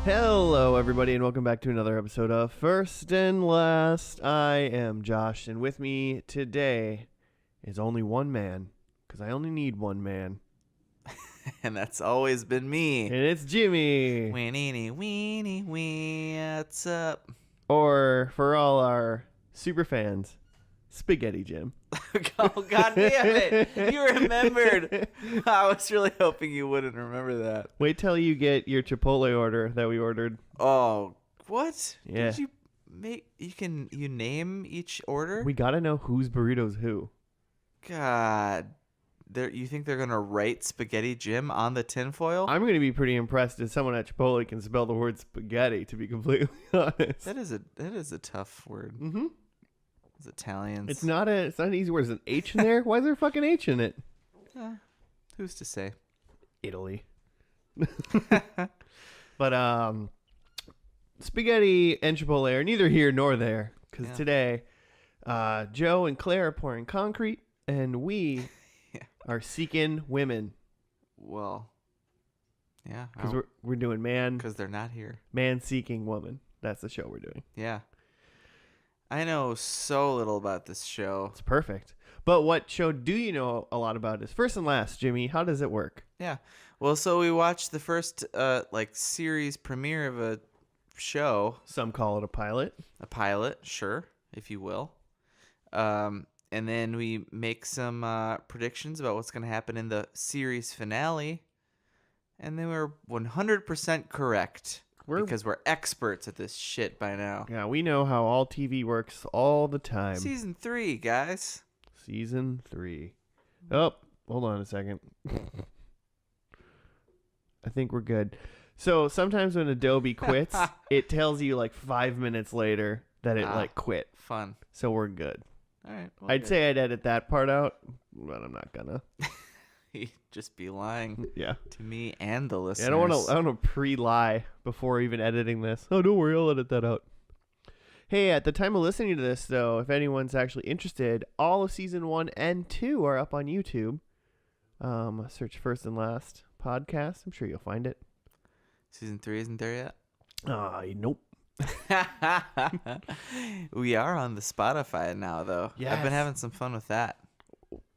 Hello, everybody, and welcome back to another episode of First and Last. I am Josh, and with me today is only one man, because I only need one man. And that's always been me. And it's Jimmy. Weenie, weenie, wee, what's up? Or, for all our super fans, Spaghetti Jim. Oh, God damn it. You remembered. I was really hoping you wouldn't remember that. Wait till you get your Chipotle order that we ordered. Oh, what? Yeah. Did you make, you name each order? We gotta know whose burrito's who. God. You think they're going to write Spaghetti Jim on the tinfoil? I'm gonna be pretty impressed if someone at Chipotle can spell the word spaghetti, to be completely honest. That is a tough word. Mm-hmm. It's Italians. It's not an easy word. There's an H in there. Why is there a fucking H in it? Who's to say? Italy. But spaghetti and Chipotle are neither here nor there, because today Joe and Claire are pouring concrete and we are seeking women. Well, yeah. Because we're doing Because they're not here. Man seeking woman. That's the show we're doing. Yeah. I know so little about this show. It's perfect. But what show do you know a lot about is First and Last, Jimmy. How does it work? Yeah. Well, so we watched the first series premiere of a show. Some call it a pilot. A pilot, sure, if you will. And then we make some predictions about what's going to happen in the series finale. And then we're 100% correct. Because we're experts at this shit by now. Yeah, we know how all TV works all the time. Season 3, guys. Season 3. Oh, hold on a second. I think we're good. So sometimes when Adobe quits, it tells you like 5 minutes later that it quit. Fun. So we're good. All right. Well, I'd say I'd edit that part out, but I'm not gonna. You'd just be lying. Yeah. To me and the listeners. Yeah, I don't want to pre-lie before even editing this. Oh, don't worry, I'll edit that out. Hey, at the time of listening to this, though, if anyone's actually interested, all of season 1 and 2 are up on YouTube. Search First and Last podcast. I'm sure you'll find it. Season 3 isn't there yet? Nope. We are on the Spotify now, though. Yes. I've been having some fun with that.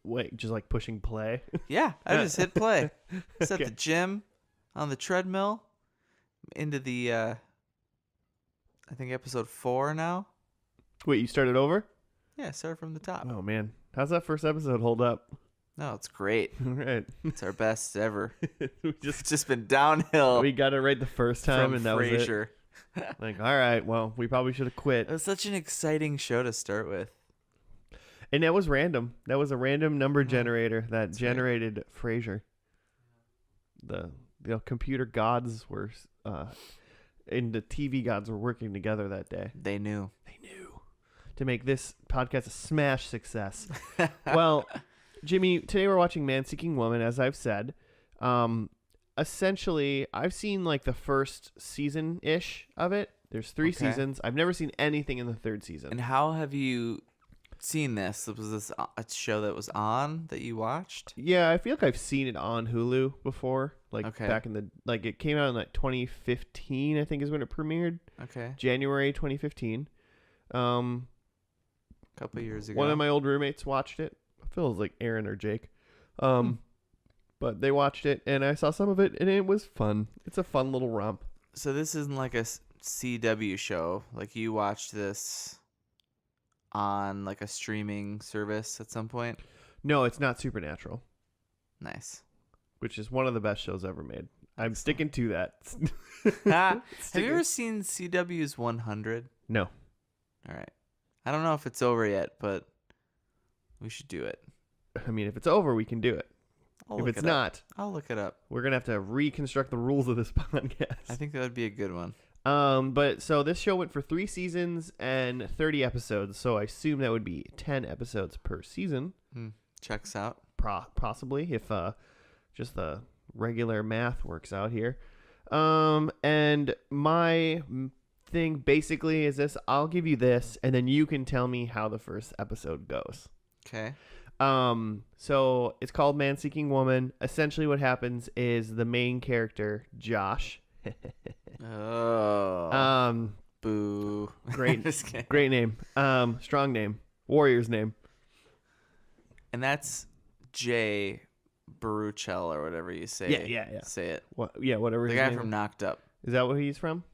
Wait, just like pushing play? Yeah, I just hit play. It's Okay. at the gym, on the treadmill, into the, I think episode 4 now. Wait, you started over? Yeah, start from the top. Oh, man. How's that first episode hold up? No, it's great. All right. It's our best ever. It's just been downhill. We got it right the first time, from and that Frasier. was it. Like, all right, well, we probably should have quit. It was such an exciting show to start with. And that was random. That was a random number generator that generated right. Frasier. The computer gods were, and the TV gods were working together that day. They knew To make this podcast a smash success. Well, Jimmy, today we're watching Man Seeking Woman, as I've said. Essentially, I've seen like the first season-ish of it. There's 3 seasons. I've never seen anything in the 3rd season. And how have you seen this? Was this a show that was on that you watched? Yeah, I feel like I've seen it on Hulu before. Like back in the it came out in like 2015, I think is when it premiered. Okay. January 2015. Couple years ago. One of my old roommates watched it. I feel it was like Aaron or Jake. But they watched it and I saw some of it and it was fun. It's a fun little romp. So this isn't like a CW show. Like you watched this on like a streaming service at some point? No, it's not Supernatural. Nice. Which is one of the best shows ever made. I'm sticking to that. Have you ever seen CW's 100? No. All right. I don't know if it's over yet, but we should do it. I mean, if it's over, we can do it. If it's not, I'll look it up. We're going to have to reconstruct the rules of this podcast. I think that would be a good one. But so this show went for 3 seasons and 30 episodes. So I assume that would be 10 episodes per season. Checks out. Possibly, if just the regular math works out here. And my thing basically is this: I'll give you this, and then you can tell me how the first episode goes. Okay. So it's called Man Seeking Woman. Essentially what happens is the main character, Josh, Oh. Boo. Great, Just kidding. great name. Strong name. Warrior's name. And that's Jay Baruchel or whatever you say. Yeah. Say it. What? Yeah, whatever. The his guy name from is. Knocked Up. Is that where he's from?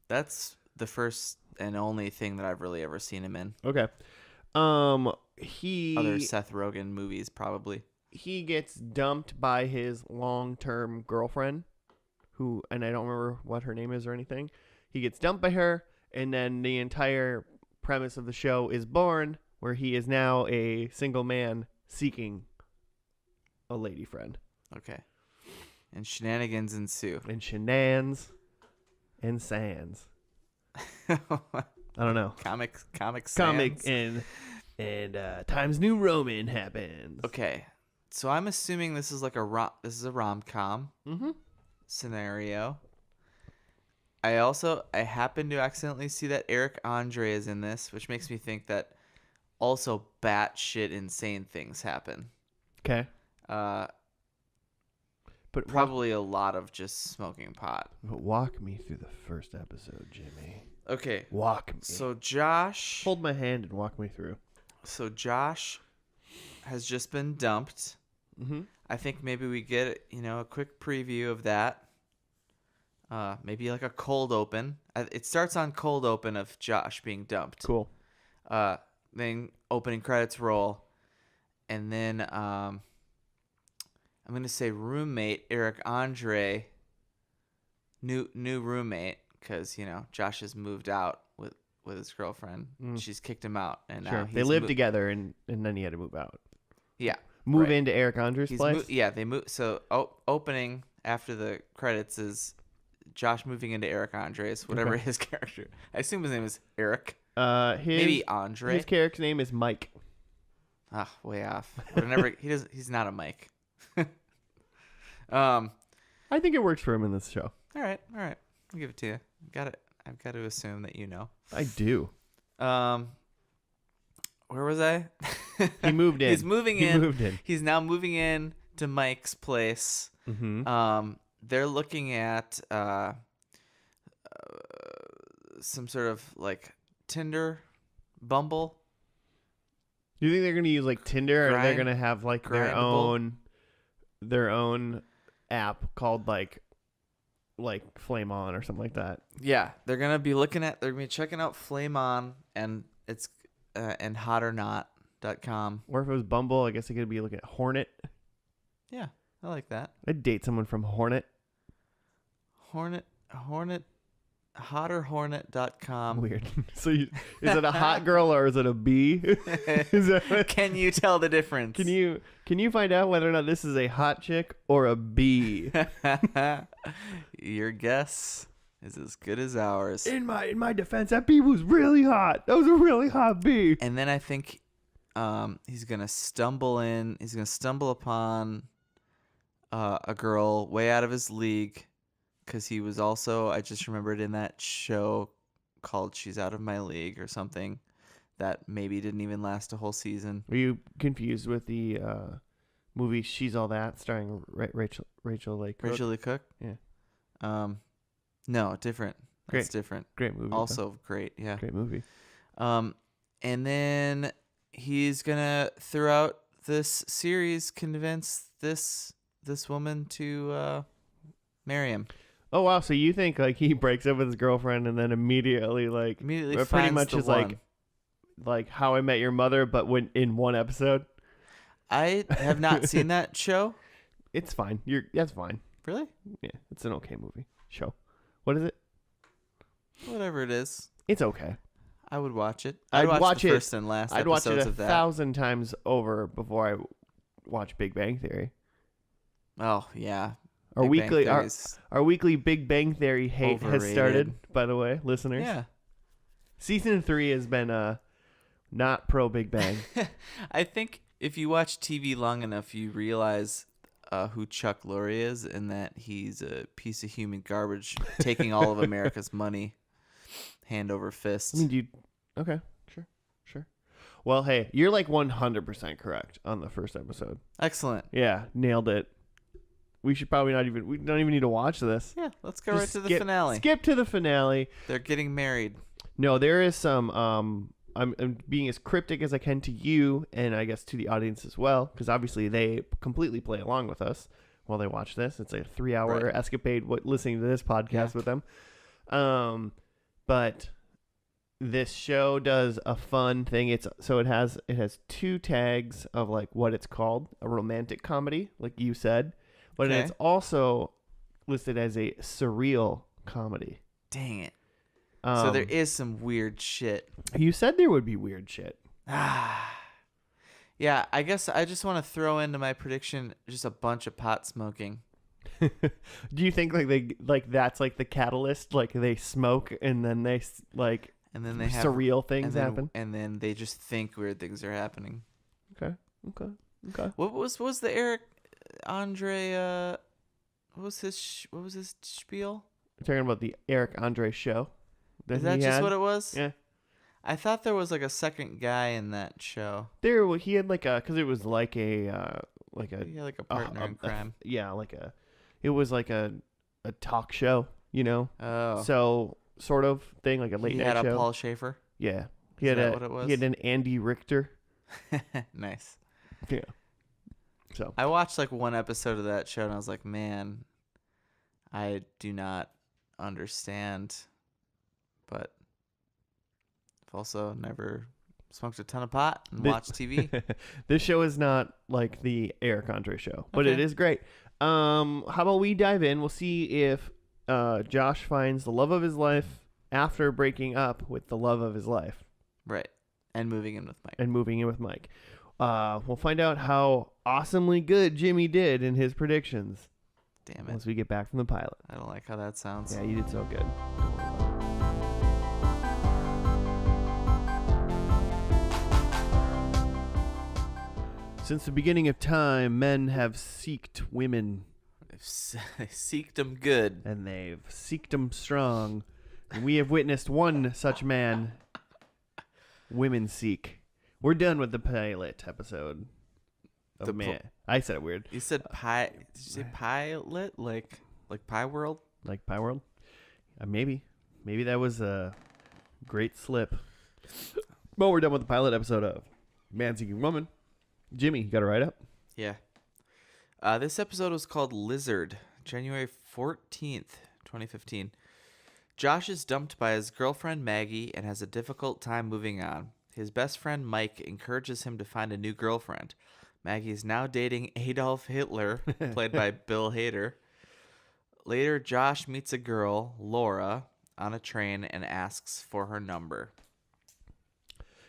That's the first and only thing that I've really ever seen him in. Okay. Other Seth Rogen movies, probably. He gets dumped by his long-term girlfriend, and I don't remember what her name is or anything. He gets dumped by her, and then the entire premise of the show is born, where he is now a single man seeking a lady friend. Okay. And shenanigans ensue. And shenanigans and sands. I don't know. Comic Comic sans? and Times New Roman happens. Okay. So I'm assuming this is like a rom-com scenario. I happen to accidentally see that Eric Andre is in this, which makes me think that also batshit insane things happen. Okay. But Probably. probably a lot of just smoking pot. But walk me through the first episode, Jimmy. Okay. Walk me. So Josh. Hold my hand and walk me through. So Josh has just been dumped. Mm-hmm. I think maybe we get a quick preview of that. Maybe like a cold open. It starts on cold open of Josh being dumped. Cool. Then opening credits roll, and then I'm gonna say roommate Eric Andre. New roommate, because Josh has moved out with his girlfriend. She's kicked him out, and Sure. now They lived together, and then he had to move out. Yeah. Move right. into Eric Andre's place? They move. So opening after the credits is Josh moving into Eric Andre's, whatever his character. I assume his name is Eric. Maybe Andre. His character's name is Mike. Ah, way off. Whatever. He's not a Mike. I think it works for him in this show. All right. I'll give it to you. I've got to assume that you know. I do. Where was I? He moved in. He's moving in. He moved in. He's now moving in to Mike's place. Mm-hmm. They're looking at some sort of like Tinder, Bumble. Do you think they're going to use like Tinder, or they're Grind- going to have like their own app called like Flame On or something like that? Yeah, they're gonna be checking out Flame On, and it's and hotornot.com. Or if it was Bumble, I guess they could be looking at Hornet. Yeah, I like that. I'd date someone from Hornet. Hotterhornet.com. Weird. So is it a hot girl or is it a bee? Is that, Can you tell the difference? can you find out whether or not this is a hot chick or a bee? Your guess is as good as ours. In my defense, that bee was really hot. That was a really hot bee. And then I think he's gonna stumble upon a girl way out of his league, because he was also, I just remembered, in that show called She's Out of My League or something that maybe didn't even last a whole season. Are you confused with the movie She's All That starring Rachel Lake Cook? Rachel Lee Cook? Yeah. No, different. That's different. Great movie. Also great, yeah. Great movie. And then he's gonna, throughout this series, convince this woman to marry him. Oh wow! So you think like he breaks up with his girlfriend and then immediately Pretty pretty much much is like How I Met Your Mother, but in one episode? I have not seen that show. It's fine. That's fine. Really? Yeah, it's an okay movie show. What is it? Whatever it is. It's okay. I would watch it. I'd watch the it. first and last I'd watch it episodes a of that. 1,000 times over before I watch Big Bang Theory. Oh yeah. Our Big Bang weekly Theory's our weekly Big Bang Theory hate has overrated. started. By the way, listeners. Yeah. Season 3 has been not pro Big Bang. I think if you watch TV long enough, you realize who Chuck Lorre is, and that he's a piece of human garbage taking all of America's money hand over fist. I mean, okay, sure. Well, hey, you're like 100% correct on the first episode. Excellent. Yeah, nailed it. we should probably not even. We don't even need to watch this. Yeah, let's go Just right to the finale. Skip to the finale. They're getting married. No, there is some. I'm being as cryptic as I can to you, and I guess to the audience as well, because obviously they completely play along with us while they watch this. It's a 3-hour escapade. Listening to this podcast with them. But this show does a fun thing. It has 2 tags of like what it's called, a romantic comedy, like you said, but it's also listed as a surreal comedy. Dang it. So there is some weird shit. You said there would be weird shit. Yeah, I guess I just want to throw into my prediction just a bunch of pot smoking. Do you think that's like the catalyst? Like they smoke and then they like have surreal things happen, and then they just think weird things are happening. Okay. What was the Eric Andre? What was his spiel? You're talking about the Eric Andre show. Is that just what it was? Yeah. I thought there was like a second guy in that show. He had because it was like a partner in crime. It was like a talk show, Oh. So sort of thing, like a late night show. He had a Paul Schaefer. Yeah. Is that what it was? He had an Andy Richter. Nice. Yeah. So I watched like one episode of that show and I was like, man, I do not understand, but I've also never smoked a ton of pot and watched TV. This show is not like the Eric Andre show, but it is great. How about we dive in? We'll see if Josh finds the love of his life after breaking up with the love of his life. Right. And moving in with Mike. We'll find out how awesomely good Jimmy did in his predictions. Damn it. Once we get back from the pilot. I don't like how that sounds. Yeah, you did so good. Since the beginning of time, men have seeked women. They've seeked them good. And they've seeked them strong. And we have witnessed one such man. Women seek. We're done with the pilot episode. I said it weird. You said pie. Did you say pilot? Like Pie World? Like Pie World? Maybe. Maybe that was a great slip. But we're done with the pilot episode of Man Seeking Woman. Jimmy, you got it right up? Yeah. This episode was called Lizard, January 14th, 2015. Josh is dumped by his girlfriend Maggie and has a difficult time moving on. His best friend Mike encourages him to find a new girlfriend. Maggie is now dating Adolf Hitler, played by Bill Hader. Later, Josh meets a girl, Laura, on a train and asks for her number.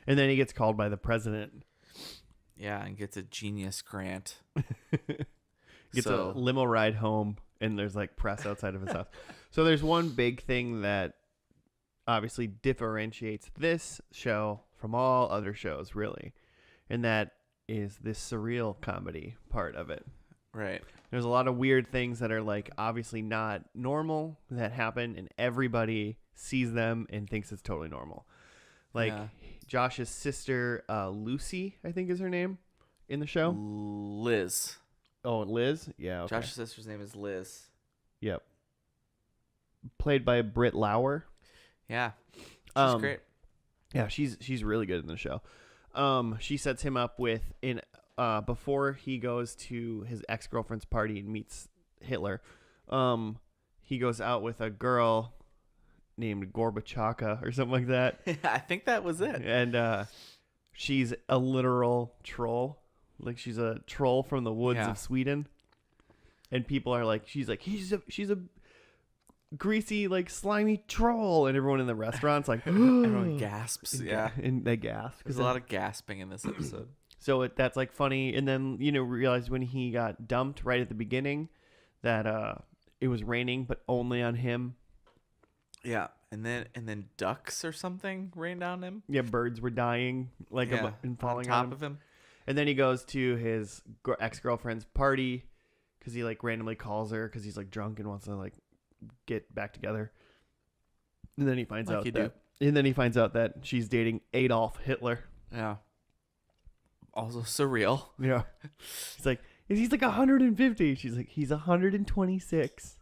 And then he gets called by the president. Yeah, and gets a genius grant. Gets a limo ride home, and there's like press outside of his house. So there's one big thing that obviously differentiates this show from all other shows, really. And that is this surreal comedy part of it. Right. There's a lot of weird things that are like obviously not normal that happen, and everybody sees them and thinks it's totally normal. Like Josh's sister, Lucy, I think is her name in the show. Liz. Oh, Liz? Yeah. Okay. Josh's sister's name is Liz. Yep. Played by Britt Lauer. Yeah. She's great. Yeah, she's really good in the show. She sets him up with before he goes to his ex-girlfriend's party and meets Hitler. He goes out with a girl named Gorbachaka or something like that. I think that was it. And she's a literal troll. Like she's a troll from the woods of Sweden. And people are like, she's a greasy, like slimy troll, and everyone in the restaurant's like, everyone gasps. Yeah, and they gasp. There's a lot of gasping in this episode. So that's like funny, and then realize when he got dumped right at the beginning that it was raining, but only on him. Yeah, and then ducks or something rained on him. Yeah, birds were dying and falling on top of him. And then he goes to his ex-girlfriend's party because he like randomly calls her because he's like drunk and wants to like get back together. And then he finds out that she's dating Adolf Hitler. Yeah. Also surreal. Yeah. He's like, He's like 150. She's like, he's 126.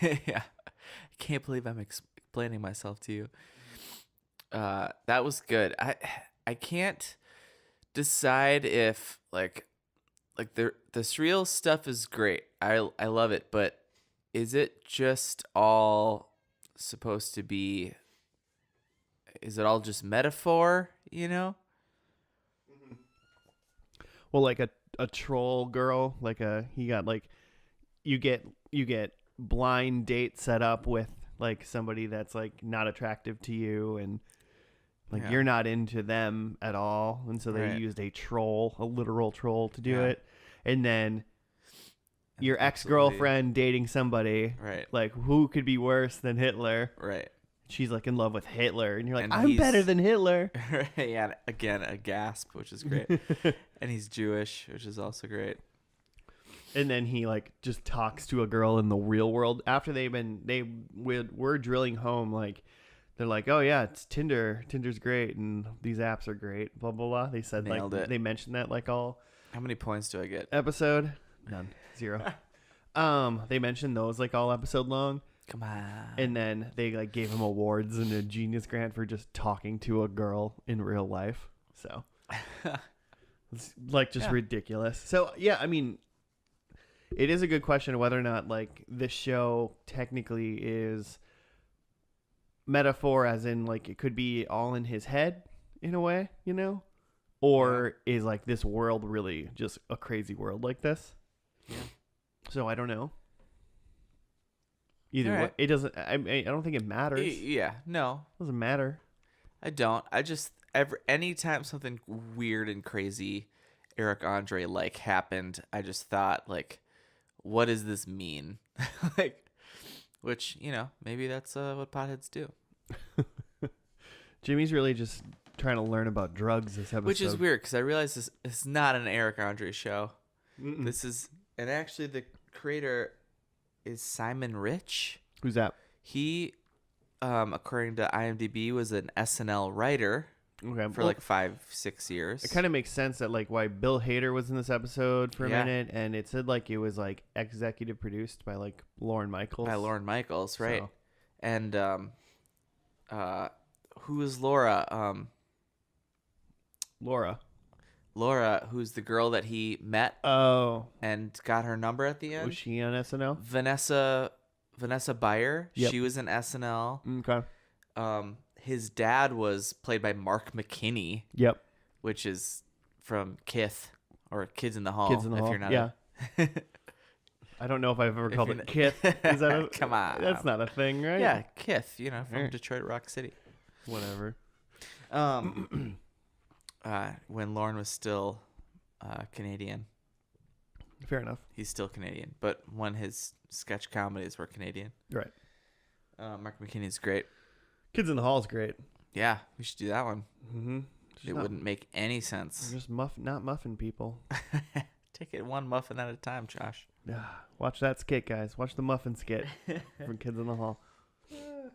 Yeah. I can't believe I'm explaining myself to you. That was good. I can't decide if like the surreal stuff is great. I love it, but is it just all supposed to be? Is it all just metaphor? You know? Well, like a troll girl, like he got like you get blind date set up with like somebody that's like not attractive to you, and like Yeah. you're not into them at all, and so they Right. used a literal troll to do Yeah. it, and then And your absolutely- ex-girlfriend dating somebody, Right. like who could be worse than Hitler? Right. She's like in love with Hitler, and you're like, And I'm better he's- than Hitler. Yeah. Again, a gasp, which is great. And he's Jewish, which is also great. And then he like just talks to a girl in the real world after were drilling home, like they're like, oh yeah, it's Tinder's great, and these apps are great, blah blah blah. They said Nailed like it. they mentioned that like all How many points do I get? episode, none, 0. They mentioned those like all episode long, Come on. and then they like gave him awards and a genius grant for just talking to a girl in real life. So it's like just Yeah. ridiculous. So yeah, I mean, it is a good question whether or not like this show technically is metaphor, as in like it could be all in his head in a way, you know, or is like this world really just a crazy world like this? Yeah. So I don't know. Either way, Alright. it doesn't. I don't think it matters. It Yeah. No, doesn't matter. I don't. I just anytime something weird and crazy Eric Andre like happened, I just thought like, what does this mean? Like, which, you know, maybe that's what potheads do. Jimmy's really just trying to learn about drugs this episode. Which is weird because I realize this is not an Eric Andre show. Mm-mm. This is, and actually the creator is Simon Rich. Who's that? He, according to IMDb, was an SNL writer Okay, for well, like 5-6 years. it kind of makes sense that like why Bill Hader was in this episode for a Yeah. minute, and it said like it was like executive produced by like Lorne Michaels. By Lorne Michaels, right? So- And who is Laura? Laura, who's the girl that he met Oh, and got her number at the end. was she on SNL? Vanessa Bayer. Yep. She was in SNL. Okay. His dad was played by Mark McKinney, Yep. which is from Kith or Kids in the Hall. Kids in the if Hall. You're not Yeah. I don't know if I've ever If called you're it not- Kith. Is that a, Come on. That's not a thing, right? Yeah, Kith. You know, from Alright. Detroit Rock City. Whatever. When Lauren was still Canadian. Fair enough. He's still Canadian, but when his sketch comedies were Canadian. Right. Mark McKinney's great. Kids in the Hall is great. Yeah, we should do that one. Mm-hmm. It wouldn't make any sense. Just not muffin people. Take it one muffin at a time, Josh. Watch that skit, guys. Watch the muffin skit from Kids in the Hall.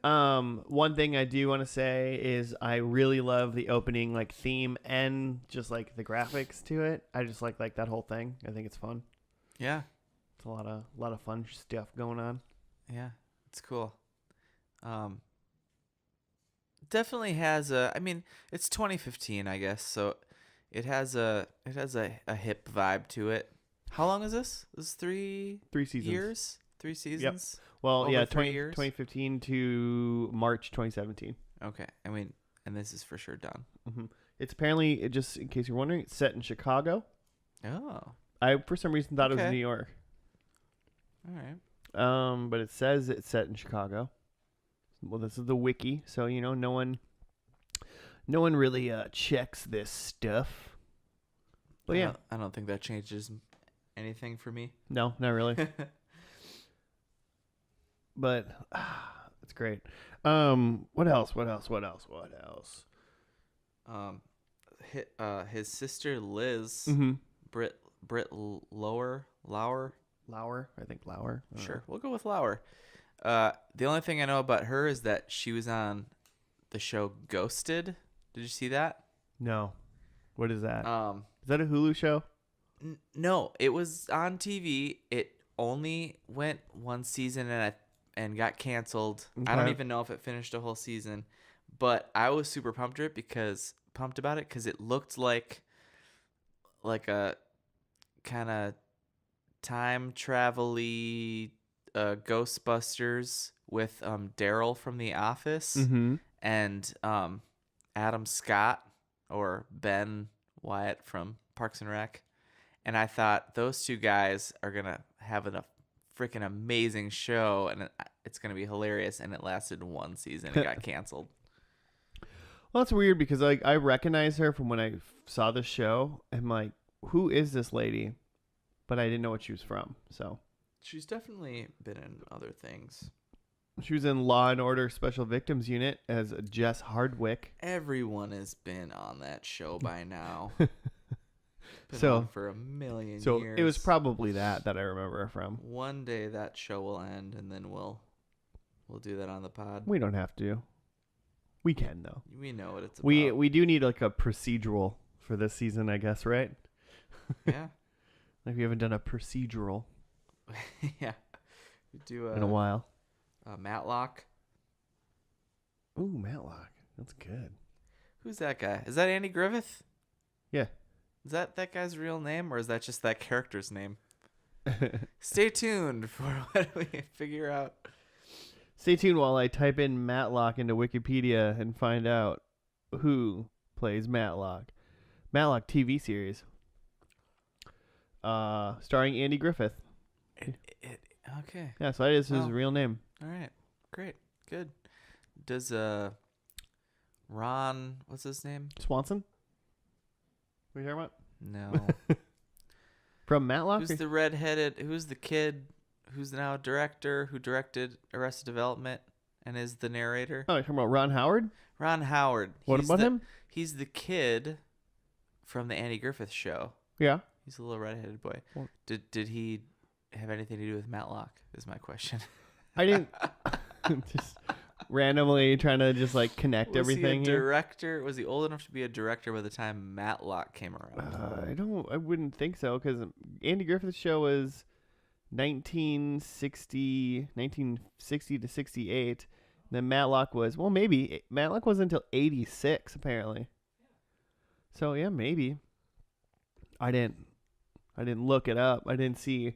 One thing I do want to say is I really love the opening like theme and just like the graphics to it. I just like that whole thing. I think it's fun. Yeah, It's a lot of fun stuff going on. yeah, it's cool. Definitely has a. I mean, it's 2015, I guess, so it has a hip vibe to it. How long is this? This is 3 3 seasons. years, 3 seasons. Well, Over yeah, 3 years? 2015 to March 2017. Okay, I mean, and this is for sure done. Hmm. It's apparently, just in case you're wondering, it's set in Chicago. Oh, I for some reason thought it was Okay. New York. all right. But it says it's set in Chicago. Well, this is the wiki, so you know no one really checks this stuff. But yeah, I don't think that changes anything for me. no, not really. But it's great. What else? His sister Liz, Mm-hmm. Britt Lauer. Lauer, I think Lauer. I don't Sure, we'll go with Lauer. The only thing I know about her is that she was on the show Ghosted. Did you see that? know. No. What is that? Um, Is that a Hulu show? No, it was on TV. It only went one season and got canceled. I don't Okay. even know if it finished a whole season, but I was super pumped about it because it looked like a kind of time travel-y Ghostbusters with Daryl from The Office Mm-hmm. and Adam Scott or Ben Wyatt from Parks and Rec. And I thought those two guys are going to have a freaking amazing show, and it's going to be hilarious. And it lasted one season. It got canceled. Well, that's weird because I recognize her from when I saw the show. I'm like, who is this lady? But I didn't know what she was from. So She's definitely been in other things. she was in Law and Order Special Victims Unit as Jess Hardwick. Everyone has been on that show by now. Been So- on for a million So years. it was probably that I remember her from. One day that show will end, and then we'll do that on the pod. We don't have to. We can though. We know what it's about. We do need like a procedural for this season, I guess, right? Yeah. Like we haven't done a procedural Yeah. We do in a while. Matlock. Ooh, Matlock. That's good. Who's that guy? Is that Andy Griffith? Yeah. Is that guy's real name, or is that just that character's name? Stay tuned for when we figure out. Stay tuned while I type in Matlock into Wikipedia and find out who plays Matlock. Matlock TV series. Starring Andy Griffith. Okay. Yeah, so that is his Well. real name. All right. Great. Good. Does Ron, what's his name? Swanson? What are you talking about? No. From Matlock? Who's the kid who's now a director who directed Arrested Development and is the narrator? Oh, you're talking about Ron Howard? Ron Howard. What about him? He's the kid from the Andy Griffith show. Yeah. He's a little redheaded boy. Well- Did he have anything to do with Matlock? Is my question. I didn't just randomly trying to just like connect everything Was he a here. director? Was he old enough to be a director by the time Matlock came around? I wouldn't think so because Andy Griffith's show was 1960 to 68. Then Matlock was, well, maybe Matlock wasn't until 86 apparently. So yeah, maybe. I didn't look it up. I didn't see.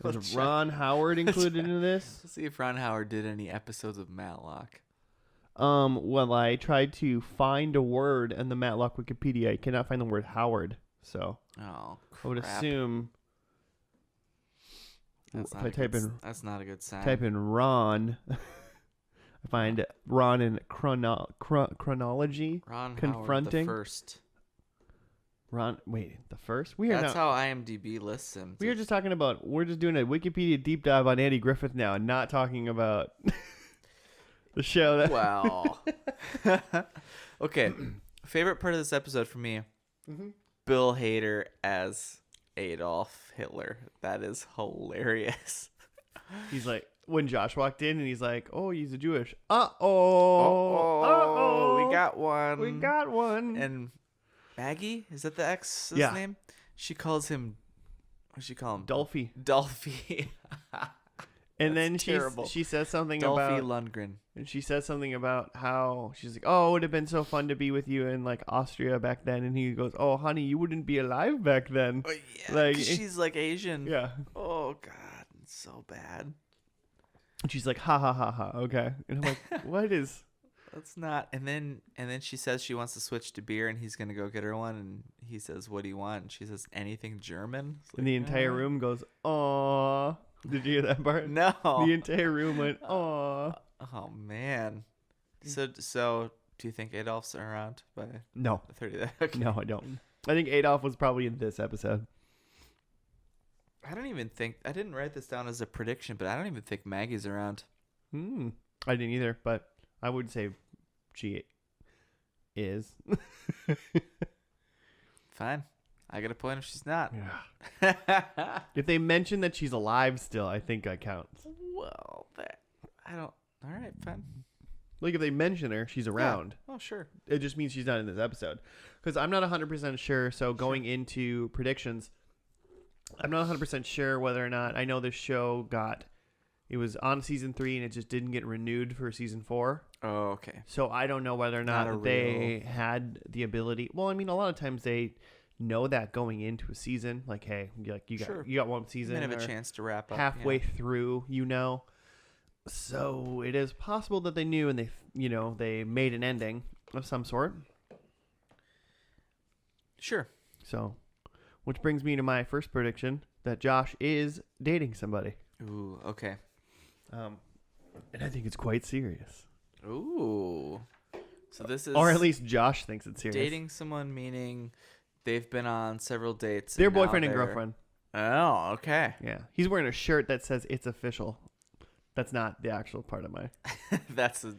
Was Ron Howard included in this? Let's see if Ron Howard did any episodes of Matlock. Well, I tried to find a word in the Matlock Wikipedia. I cannot find the word Howard. So Oh, crap. I would assume That's if not I a type good, in that's not a good sign. type in Ron, I find Ron in chronology. Ron Howard confronting. the first. Ron, wait, the first? We are That's now. how IMDb lists him. We are just talking about. We're just doing a Wikipedia deep dive on Andy Griffith now, and not talking about the show. That Wow. Okay. Favorite part of this episode for me, Mhm. Bill Hader as Adolf Hitler. That is hilarious. He's like when Josh walked in, and he's like, "Oh, he's a Jewish." Oh, we got one. We got one. And Maggie, is that the ex's Yeah. name? She calls him. What does she call him? Dolphy. Dolphy. And then That's terrible. she says something Dolphy about Lundgren. and she says something about how she's like, "Oh, it would have been so fun to be with you in like Austria back then." And he goes, "Oh, honey, you wouldn't be alive back then." Oh, yeah, Like- 'cause she's like Asian. Yeah. Oh God, it's so bad. And she's like, "Ha ha ha ha." Okay. And I'm like, "What is?" That's not. And then she says she wants to switch to beer, and he's gonna go get her one. And he says, "What do you want?" And she says, "Anything German." It's And the like, entire room goes, "Aw." Did you hear that part? No. The entire room went, "Aw." Oh man. So do you think Adolf's around by No. the 30th? Okay. No, I don't. I think Adolf was probably in this episode. I didn't write this down as a prediction, but I don't even think Maggie's around. I didn't either, but I would say she is. Fine. I get a point if she's not. Yeah. If they mention that she's alive still, I think that counts. Well, I don't. All right, fine. Like if they mention her, she's around. Oh, sure. It just means she's not in this episode. Because I'm not 100% sure. So going into predictions, I'm not 100% sure whether or not, I know this show it was on season 3 and it just didn't get renewed for season 4. Oh, okay. So I don't know whether or not they had the ability. Well, I mean, a lot of times they know that going into a season, like, hey, you got one season, and have a chance to wrap up halfway through, So it is possible that they knew and they made an ending of some sort. Sure. So, which brings me to my first prediction that Josh is dating somebody. Ooh, okay. And I think it's quite serious. Ooh. So this is... Or at least Josh thinks it's serious. Dating someone meaning they've been on several dates. They're boyfriend and girlfriend. Oh, okay. Yeah. He's wearing a shirt that says it's official. That's not the actual part of my... That's a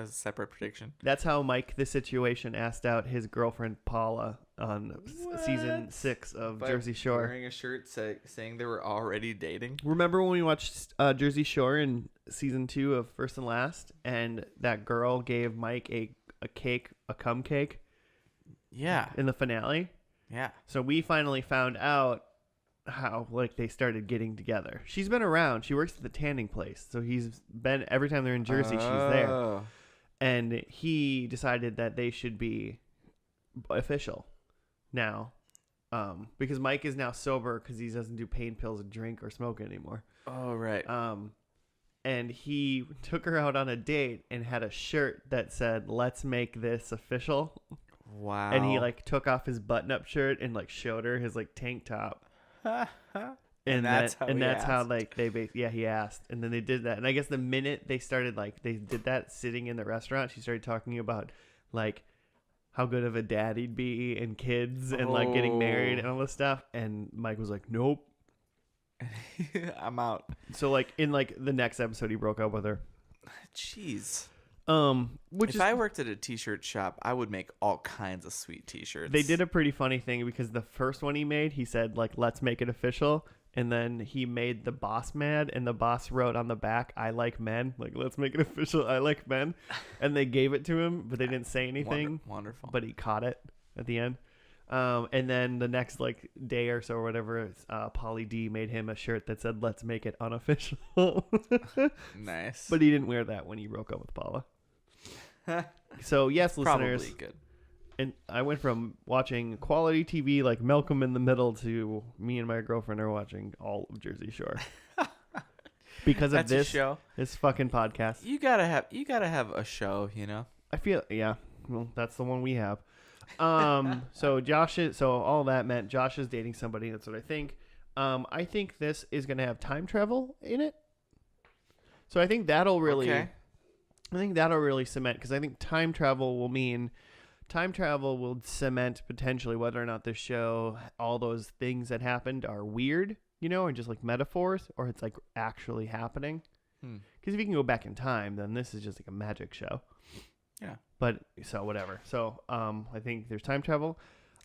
separate prediction. That's how Mike the Situation asked out his girlfriend Paula on season 6 of Jersey Shore. Wearing a shirt saying they were already dating? Remember when we watched Jersey Shore in season 2 of First and Last, and that girl gave Mike a cake, a cum cake? Yeah. In the finale? Yeah. So we finally found out how they started getting together. She's been around. She works at the tanning place. So he's been, every time they're in Jersey, she's there. And he decided that they should be official now. Because Mike is now sober because he doesn't do pain pills and drink or smoke anymore. Oh, right. And he took her out on a date and had a shirt that said, "Let's make this official." Wow. And he took off his button-up shirt and showed her his tank top. and that's how he asked, and then they did that. And I guess the minute they started they did that sitting in the restaurant, she started talking about how good of a dad he'd be and kids and getting married and all this stuff. And Mike was like, "Nope, I'm out." So in the next episode, he broke up with her. Jeez. If I worked at a t-shirt shop, I would make all kinds of sweet t-shirts. They did a pretty funny thing because the first one he made, he said "Let's make it official," and then he made the boss mad, and the boss wrote on the back, "I like men," "Let's make it official, I like men," and they gave it to him, but they didn't say anything. Wonderful. But he caught it at the end. And then the next day or so or whatever, Pauly D made him a shirt that said "Let's make it unofficial." Nice. But he didn't wear that when he broke up with Paula. So yes, listeners. Probably good. And I went from watching quality TV like Malcolm in the Middle to me and my girlfriend are watching all of Jersey Shore because of this fucking podcast. You gotta have a show, I feel well, that's the one we have. So all that meant Josh is dating somebody. That's what I think. I think this is gonna have time travel in it. So I think that'll really. Okay. I think that'll really cement, because I think time travel will cement potentially whether or not this show, all those things that happened are weird, and just metaphors, or it's actually happening. Because if you can go back in time, then this is just a magic show. Yeah. But so whatever. So I think there's time travel.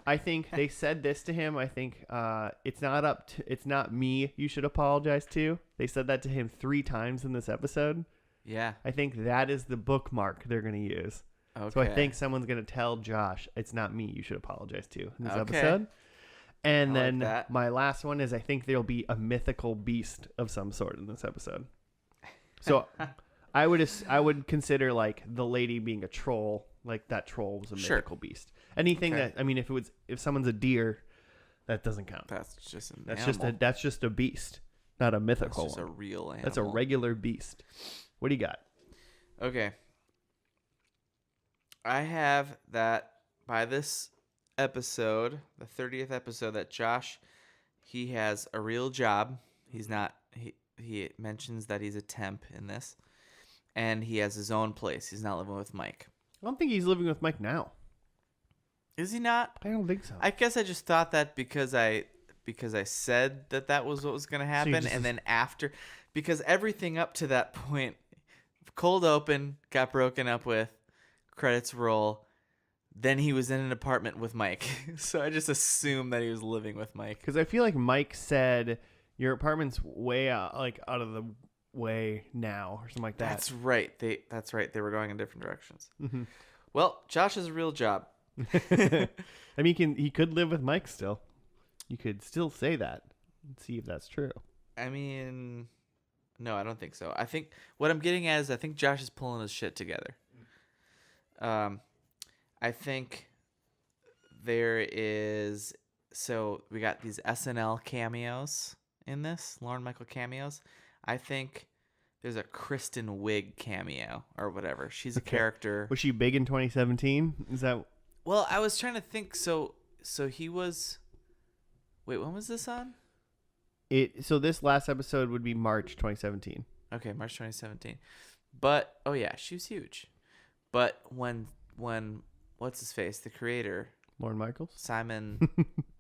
I think they said this to him. I think it's not me you should apologize to. They said that to him 3 times in this episode. Yeah. I think that is the bookmark they're going to use. Okay. So I think someone's going to tell Josh, it's not me you should apologize to in this episode. And then my last one is I think there'll be a mythical beast of some sort in this episode. So I would consider the lady being a troll, that troll was a mythical beast. Anything that, I mean, if someone's a deer, that doesn't count. That's just an animal. That's just a beast, not a mythical That's just one. A real animal. That's a regular beast. What do you got? Okay. I have that by this episode, the 30th episode, that Josh, he has a real job. He's not, he mentions that he's a temp in this, and he has his own place. He's not living with Mike. I don't think he's living with Mike now. Is he not? I don't think so. I guess I just thought that because I said that was what was going to happen, and then after, because everything up to that point, cold open, got broken up with, credits roll, then he was in an apartment with Mike. So I just assumed that he was living with Mike. Because I feel like Mike said, your apartment's way out, out of the way now, or something like that. That's right. They were going in different directions. Mm-hmm. Well, Josh has a real job. I mean, he could live with Mike still. You could still say that and see if that's true. I mean, no, I don't think so. I think what I'm getting at is I think Josh is pulling his shit together. I think there is, so we got these SNL cameos in this, Lauren Michael cameos. I think there's a Kristen Wiig cameo or whatever. She's a character. Was she big in 2017? Is that? Well, I was trying to think. So he was. Wait, when was this on? So this last episode would be March 2017. Okay, March 2017. But oh yeah, she was huge. But when what's his face, the creator, Lorne Michaels, Simon,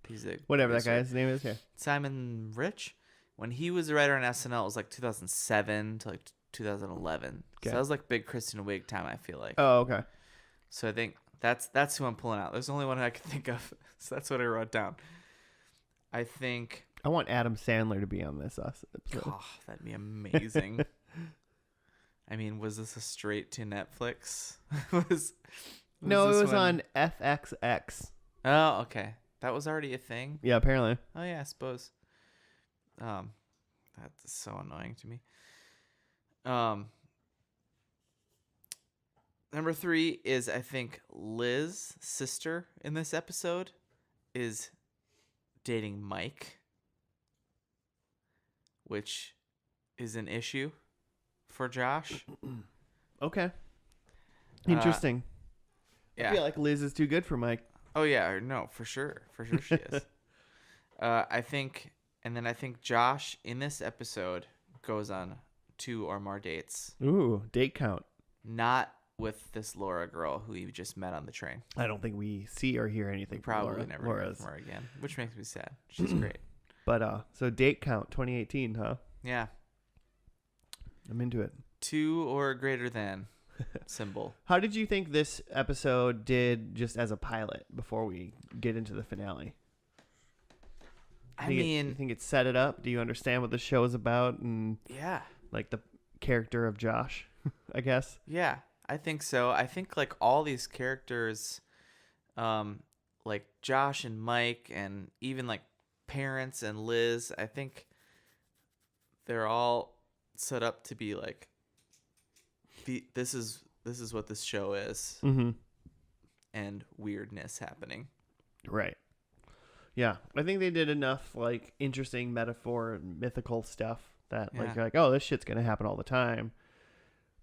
he's a whatever that guy's name is. Yeah, Simon Rich. When he was a writer on SNL, it was like 2007 to like 2011. Okay. So that was like big Kristen Wiig time, I feel like. Oh, okay. So I think that's who I'm pulling out. There's only one I can think of, so that's what I wrote down. I think I want Adam Sandler to be on this episode. Oh, that'd be amazing. I mean, was this a straight to Netflix? No, it was one? on FXX. Oh, okay. That was already a thing? Yeah, apparently. Oh, yeah, I suppose. That's so annoying to me. Number 3 is, I think, Liz's sister in this episode is dating Mike, which is an issue for Josh. Okay. Interesting. Yeah. I feel like Liz is too good for Mike. Oh yeah, no, for sure she is. I think Josh in this episode goes on 2 or more dates. Ooh, date count. Not with this Laura girl who you just met on the train. I don't think we see or hear anything. We probably from never hear from her again, which makes me sad. She's great. But so date count 2018, huh? Yeah. I'm into it. 2 or greater than symbol. How did you think this episode did just as a pilot before we get into the finale? You think it set it up? Do you understand what the show is about and yeah, like the character of Josh, I guess? Yeah, I think so. I think like all these characters, like Josh and Mike and even like parents and Liz, I think they're all set up to be like this is what this show is. Mm-hmm. And weirdness happening. Right. Yeah, I think they did enough like interesting metaphor and mythical stuff that like you're like, oh, this shit's gonna happen all the time.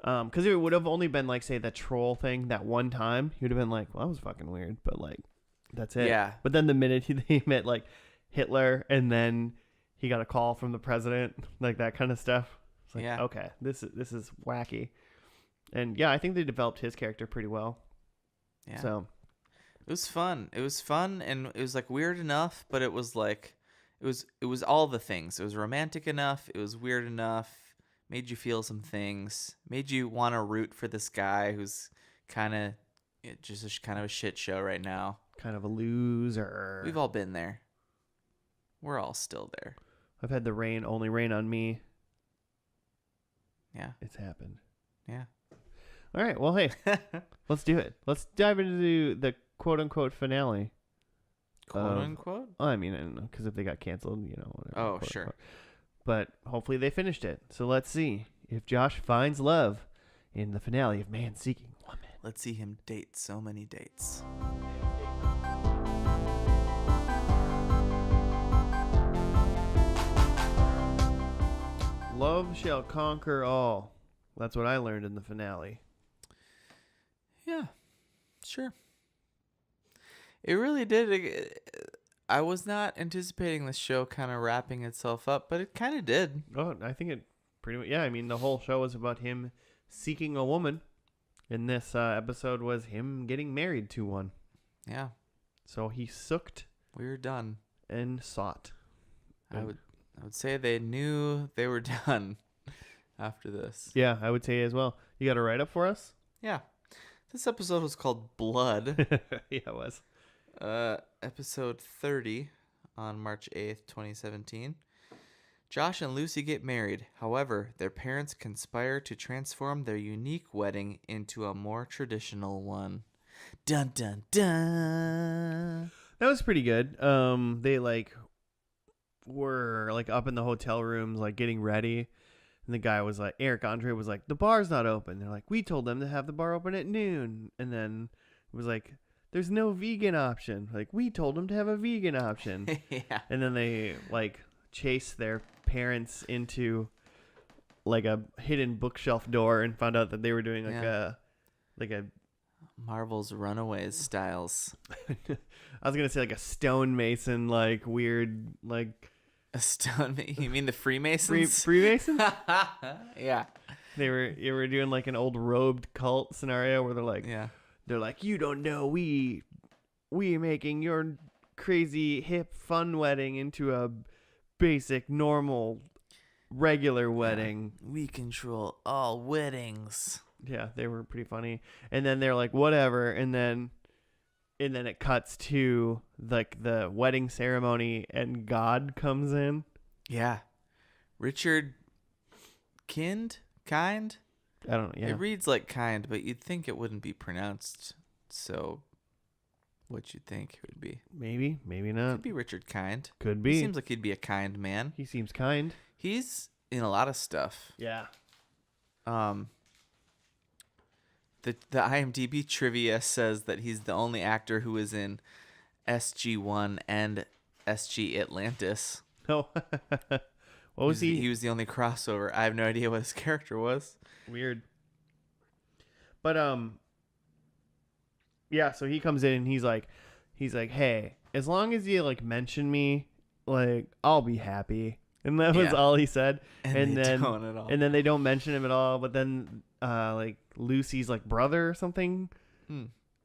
Because it would have only been like, say, the troll thing that one time, you'd have been like, well, that was fucking weird, but like, that's it. Yeah. But then the minute he met like Hitler, and then he got a call from the president, like that kind of stuff. It's like, okay, this is wacky. And yeah, I think they developed his character pretty well. Yeah. So it was fun. It was fun, and it was like weird enough, but it was like it was all the things. It was romantic enough, it was weird enough, made you feel some things, made you want to root for this guy who's kind of a shit show right now. Kind of a loser. We've all been there. We're all still there. I've had the only rain on me. Yeah. It's happened. Yeah. All right. Well, hey, let's do it. Let's dive into the quote unquote finale. Quote unquote? I mean, I don't know, because if they got canceled, whatever. Oh, sure. Unquote. But hopefully they finished it. So let's see if Josh finds love in the finale of Man Seeking Woman. Let's see him date so many dates. Love shall conquer all. That's what I learned in the finale. Yeah, sure. It really did. I was not anticipating this show kind of wrapping itself up, but it kind of did. Oh, I think it pretty much. Yeah, I mean, the whole show was about him seeking a woman. And this episode was him getting married to one. Yeah. So he sooked. We were done. And sought. I would say they knew they were done after this. Yeah, I would say as well. You got a write-up for us? Yeah. This episode was called Blood. Yeah, it was. Episode 30 on March 8th, 2017. Josh and Lucy get married. However, their parents conspire to transform their unique wedding into a more traditional one. Dun dun dun. That was pretty good. They like were like up in the hotel rooms, like getting ready, and the guy was like, Eric Andre was like, the bar's not open. They're like, we told them to have the bar open at noon, and then it was like, there's no vegan option. Like, we told them to have a vegan option. Yeah. And then they like chased their parents into like a hidden bookshelf door and found out that they were doing like a Marvel's Runaways styles. I was gonna say like a stonemason, like weird, like A stone. You mean the Freemasons? Freemasons. Yeah. They were doing like an old robed cult scenario where Yeah. they're like, you don't know, we making your crazy hip fun wedding into a basic normal regular wedding. We control all weddings. Yeah, they were pretty funny. And then they're like, whatever. And then it cuts to like the wedding ceremony, and God comes in. Yeah. Richard Kind? I don't know. Yeah, It reads like kind, but you'd think it wouldn't be pronounced. So, what you'd think it would be? maybe not. Could be Richard Kind. Could He be. seems like he'd be a kind man. He seems kind. He's in a lot of stuff. Yeah. The IMDb trivia says that he's the only actor who is in SG-1 and SG Atlantis. Oh. What was he? He was the only crossover. I have no idea what his character was. Weird. But yeah, so he comes in and he's like, hey, as long as you like mention me, like I'll be happy. And that was all he said. And they don't at all. And then they don't mention him at all, but then like Lucy's like brother or something.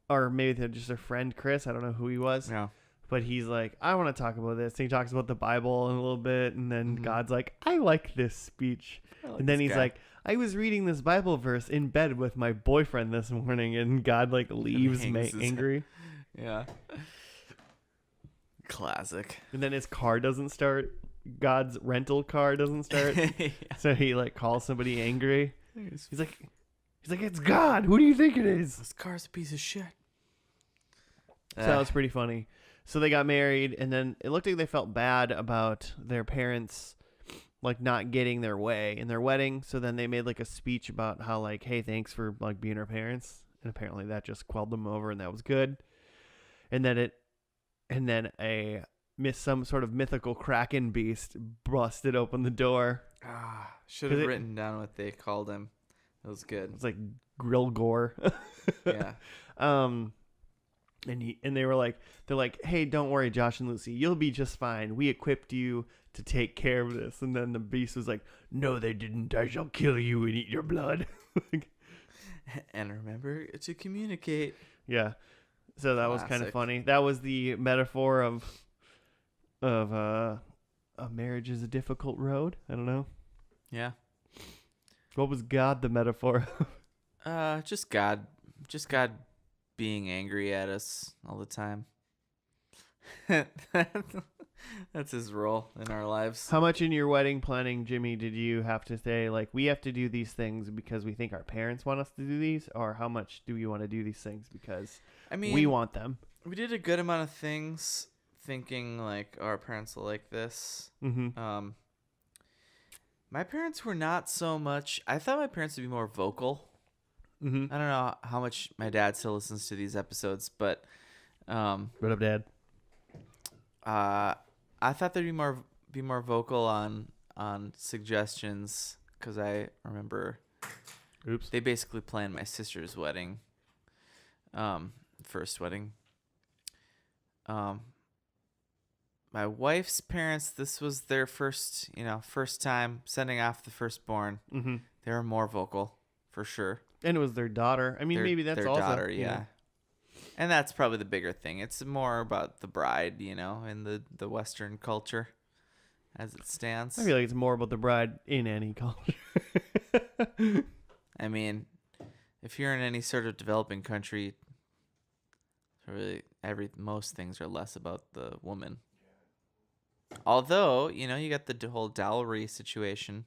Or maybe they're just a friend, Chris. I don't know who he was. Yeah. But he's like, I want to talk about this. And he talks about the Bible in a little bit. And then God's like, I like this speech. And then he's like, I was reading this Bible verse in bed with my boyfriend this morning. And God like leaves angry. Yeah. Classic. And then his car doesn't start. God's rental car doesn't start. Yeah. So he like calls somebody angry. He's like, it's God. Who do you think it is? This car's a piece of shit. So that was pretty funny. So they got married, and then it looked like they felt bad about their parents like not getting their way in their wedding. So then they made like a speech about how like, hey, thanks for like being our parents. And apparently that just quelled them over, and that was good. And then some sort of mythical kraken beast busted open the door. Should have written down what they called him. That was good. It's like grill gore. Yeah. And they're like, hey, don't worry, Josh and Lucy, you'll be just fine. We equipped you to take care of this. And then the beast was like, no, they didn't. I shall kill you and eat your blood. And remember to communicate. Yeah. So that was kind of funny. That was the metaphor of a marriage is a difficult road. I don't know. Yeah. What was God the metaphor of? Just God being angry at us all the time. That's his role in our lives. How much in your wedding planning, Jimmy, did you have to say, like, we have to do these things because we think our parents want us to do these? Or how much do we want to do these things because we want them? We did a good amount of things thinking, like, our parents will like this. Mm-hmm. My parents were not so much... I thought my parents would be more vocal. Mm-hmm. I don't know how much my dad still listens to these episodes, but... What up, Dad? I thought they'd be more vocal on suggestions, because I remember they basically planned my sister's wedding, first wedding. My wife's parents, this was their first time sending off the firstborn. Mm-hmm. They were more vocal, for sure. And it was their daughter. I mean, maybe that's their also daughter, yeah. And that's probably the bigger thing. It's more about the bride, in the Western culture as it stands. I feel like it's more about the bride in any culture. I mean, if you're in any sort of developing country, really most things are less about the woman. Although, you got the whole dowry situation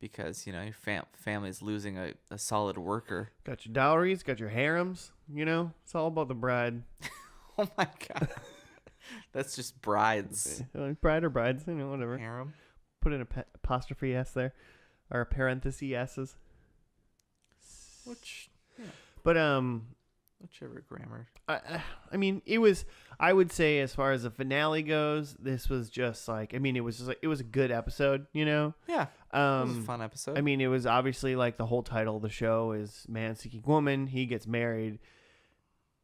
because you know your family's losing a solid worker. Got your dowries, got your harems. You know, it's all about the bride. Oh my god, that's just brides. Bride or brides, you know, whatever. Harem. Put an apostrophe s there, or parenthesis s's. Which, yeah, But whichever grammar. I mean, it was. I would say, as far as the finale goes, this was just like. I mean, it was just like it was a good episode. You know. Yeah. It was a fun episode. I mean, it was obviously like the whole title of the show is "Man Seeking Woman." He gets married.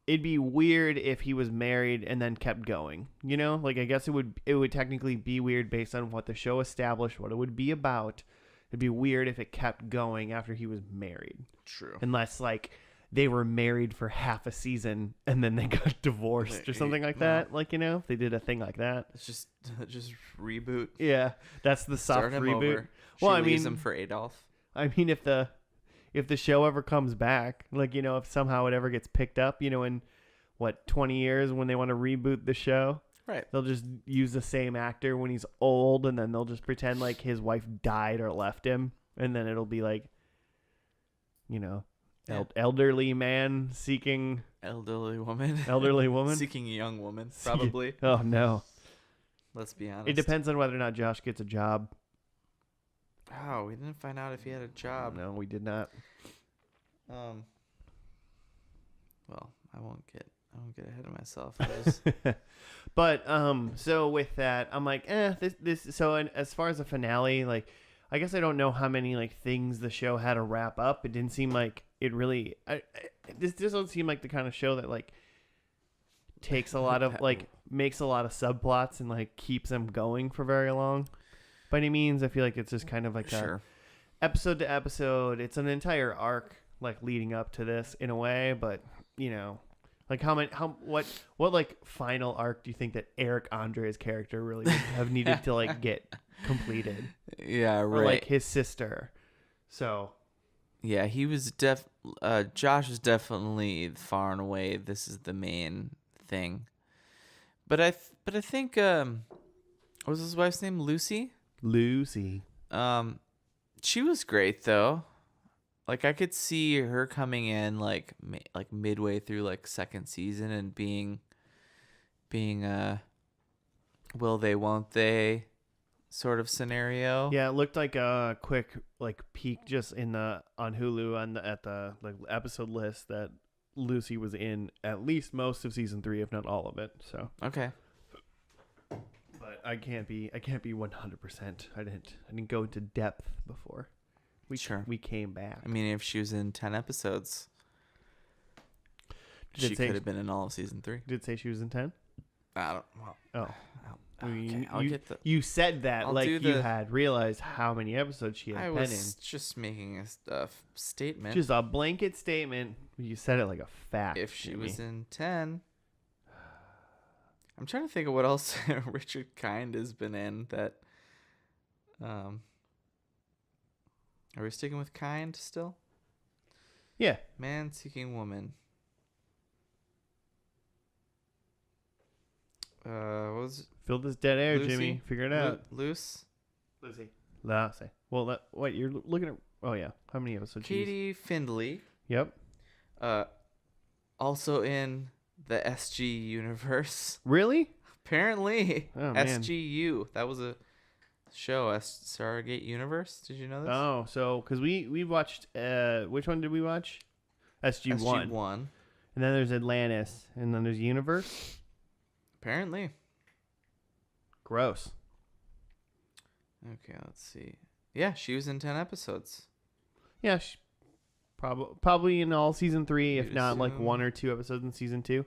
It'd be weird if he was married and then kept going. You know, like I guess it would technically be weird based on what the show established, what it would be about. It'd be weird if it kept going after he was married. True. Unless like they were married for half a season and then they got divorced or something like that. Like, you know, if they did a thing like that. It's just reboot. Yeah, that's the soft Start him reboot. over. Well, I leaves mean, him for Adolf. I mean, if the show ever comes back, like, you know, if somehow it ever gets picked up, you know, in what 20 years when they want to reboot the show, right? They'll just use the same actor when he's old, and then they'll just pretend like his wife died or left him, and then it'll be like, you know. Yeah. Elderly man seeking elderly woman seeking a young woman, probably. Oh no, let's be honest. it depends on whether or not Josh gets a job. Oh, we didn't find out if he had a job. No, we did not. Well, I won't get ahead of myself. But so with that, I'm like, this. So as far as the finale, like, I guess I don't know how many like things the show had to wrap up. It didn't seem like it really. This doesn't seem like the kind of show that like takes a lot of like makes a lot of subplots and like keeps them going for very long. By any means, I feel like it's just kind of like a episode to episode. It's an entire arc like leading up to this in a way, but you know, like what like final arc do you think that Eric Andre's character really would have needed to like get completed? Yeah, right. Or like his sister. So yeah, he was Josh is definitely far and away this is the main thing. But I think what was his wife's name? Lucy. She was great though. Like I could see her coming in like midway through like second season and being will they won't they sort of scenario. Yeah, it looked like a quick like peek just in the on Hulu at the like episode list that Lucy was in at least most of season 3, if not all of it. So okay. But I can't be 100%. I didn't go into depth before. We came back. I mean, if she was in 10 episodes, she could have been in all of season 3. Did it say she was in 10? I don't. Well, okay, I'll get the. You said that I'll like you had realized how many episodes she had been in. I was just making a statement. Just a blanket statement. You said it like a fact. If she was in 10. I'm trying to think of what else Richard Kind has been in that. Are we sticking with Kind still? Yeah. Man Seeking Woman. What was it? Fill this dead air, Lucy? Jimmy. Figure it out. Lucy. Well, what you're looking at? Oh yeah. How many episodes? Katie Findlay. Yep. Also in the SG universe. Really? Apparently. Oh, man. SGU. That was a show. Stargate Universe. Did you know this? Oh, so because we watched. Which one did we watch? SG1. SG1. And then there's Atlantis, and then there's Universe. Apparently. Gross. Okay, let's see. Yeah, she was in 10 episodes. Yeah, probably in all season 3, if not like assume. 1 or 2 episodes in season 2.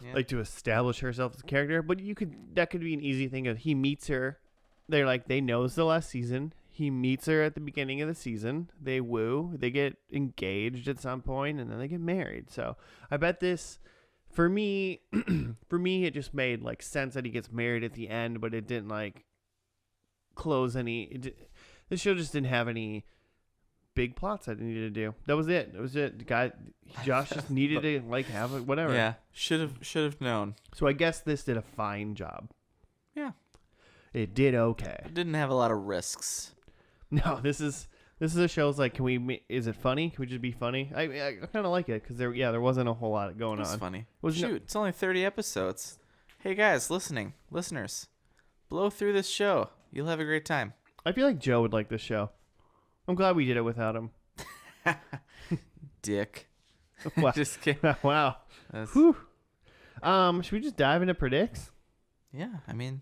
Yeah. Like to establish herself as a character, but that could be an easy thing. Of he meets her, they know it's the last season. He meets her at the beginning of the season. They woo, they get engaged at some point, and then they get married. So I bet this, for me, it just made like sense that he gets married at the end, but it didn't like close any. This show just didn't have any big plots that it needed to do. That was it. Josh just needed to like have it, whatever. Yeah, should have known. So I guess this did a fine job. Yeah, it did okay. it didn't have a lot of risks. No, this is a show. It's like, is it funny? Can we just be funny? I kind of like it because there wasn't a whole lot going It's on. funny. Was Shoot, it's only 30 episodes. Hey guys, listeners, blow through this show. You'll have a great time. I feel like Joe would like this show. I'm glad we did it without him. Dick. Wow. Just kidding. Wow. That's- Should we just dive into predicts? Yeah, I mean,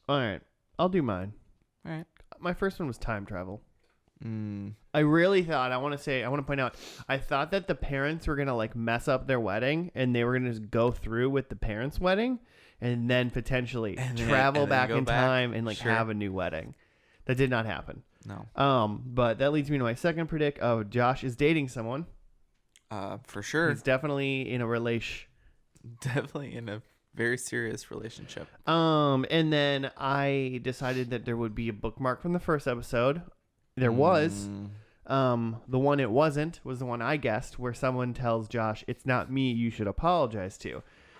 All right, I'll do mine. all right. My first one was time travel. Mm, I really thought, I want to point out, I thought that the parents were going to like mess up their wedding and they were going to just go through with the parents' wedding and then potentially travel back in time and like have a new wedding. That did not happen. no. But that leads me to my second predict of Josh is dating someone. For sure. He's definitely in a relation. Definitely in a very serious relationship. And then I decided that there would be a bookmark from the first episode. There was. The one it wasn't was the one I guessed, where someone tells Josh, "It's not me you should apologize to."